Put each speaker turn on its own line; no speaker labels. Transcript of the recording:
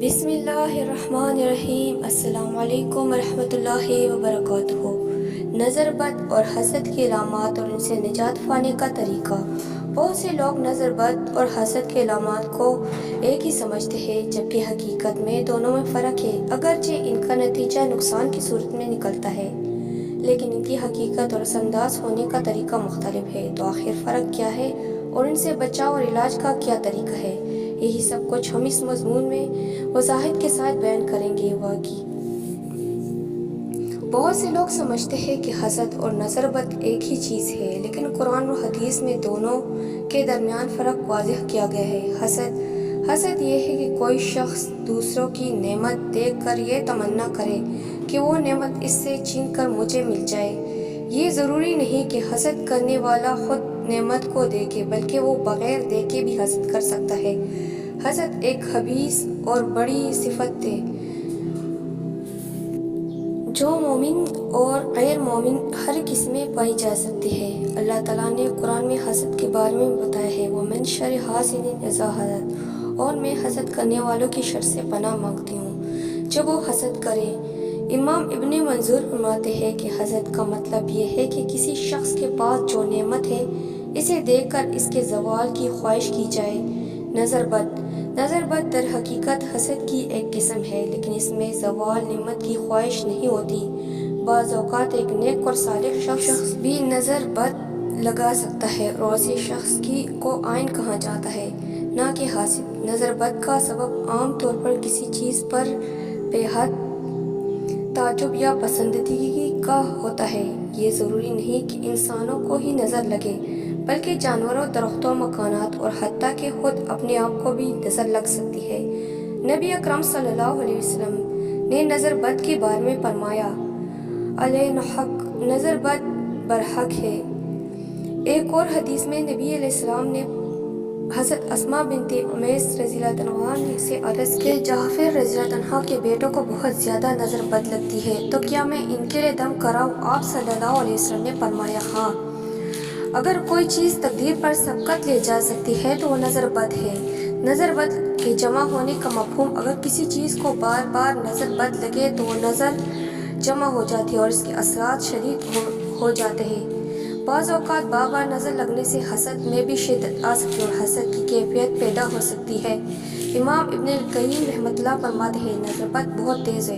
بسم اللہ الرحمن الرحیم۔ السلام علیکم ورحمۃ اللہ وبرکاتہ۔ نظر بد اور حسد کی علامات اور ان سے نجات پانے کا طریقہ۔ بہت سے لوگ نظر بد اور حسد کے علامات کو ایک ہی سمجھتے ہیں، جبکہ حقیقت میں دونوں میں فرق ہے۔ اگرچہ ان کا نتیجہ نقصان کی صورت میں نکلتا ہے، لیکن ان کی حقیقت اور اثر انداز ہونے کا طریقہ مختلف ہے۔ تو آخر فرق کیا ہے اور ان سے بچاؤ اور علاج کا کیا طریقہ ہے، یہی سب کچھ ہم اس مضمون میں وضاحت کے ساتھ بیان کریں گے۔ واقعی بہت سے لوگ سمجھتے ہیں کہ حسد اور نظر بد ایک ہی چیز ہے، لیکن قرآن و حدیث میں دونوں کے درمیان فرق واضح کیا گیا ہے۔ حسد یہ ہے کہ کوئی شخص دوسروں کی نعمت دیکھ کر یہ تمنا کرے کہ وہ نعمت اس سے چھین کر مجھے مل جائے۔ یہ ضروری نہیں کہ حسد کرنے والا خود نعمت کو دیکھے، بلکہ وہ بغیر دیکھے بھی حسد کر سکتا ہے۔ حسد ایک خبیث اور بڑی صفت ہے جو مومن اور غیر مومن ہر کس میں پائی جا سکتی ہے۔ اللہ تعالیٰ نے قرآن میں حسد کے بارے میں بتایا ہے، وَمِن شَرِّ حاسد اذا حسد، اور میں حسد کرنے والوں کی شر سے پناہ مانگتی ہوں جب وہ حسد کرے۔ امام ابن منظور فرماتے ہیں کہ حسد کا مطلب یہ ہے کہ کسی شخص کے پاس جو نعمت ہے اسے دیکھ کر اس کے زوال کی خواہش کی جائے۔ نظر بد در حقیقت حسد کی ایک قسم ہے، لیکن اس میں زوال نعمت کی خواہش نہیں ہوتی۔ بعض اوقات ایک نیک اور صالح شخص بھی نظر بد لگا سکتا ہے، اور ایسے شخص کو عائن کہا جاتا ہے، نہ کہ حاسد۔ نظر بد کا سبب عام طور پر کسی چیز پر بے حد تعجب یا پسندیدگی کا ہوتا ہے۔ یہ ضروری نہیں کہ انسانوں کو ہی نظر لگے، بلکہ جانوروں، درختوں، مکانات اور حتیٰ کہ خود اپنے آپ کو بھی نظر لگ سکتی ہے۔ نبی اکرم صلی اللہ علیہ وسلم نے نظر بد کے بارے میں فرمایا، العین حق، نظر بد برحق ہے۔ ایک اور حدیث میں نبی علیہ السلام نے حضرت اسماء بنت امیس رضی اللہ عنہا سے عرض کی کہ جعفر رضی اللہ عنہ کے بیٹوں کو بہت زیادہ نظر بد لگتی ہے، تو کیا میں ان کے لیے دم کراؤں؟ آپ صلی اللہ علیہ وسلم نے فرمایا، ہاں، اگر کوئی چیز تقدیر پر سبقت لے جا سکتی ہے تو وہ نظر بد ہے۔ نظر بد کے جمع ہونے کا مفہوم، اگر کسی چیز کو بار بار نظر بد لگے تو وہ نظر جمع ہو جاتی ہے اور اس کے اثرات شدید ہو جاتے ہیں۔ بعض اوقات بار بار نظر لگنے سے حسد میں بھی شدت آ سکتی ہے اور حسد کی کیفیت پیدا ہو سکتی ہے۔ امام ابن القیم رحمۃ اللہ فرماتے ہیں، نظر بد بہت تیز ہے،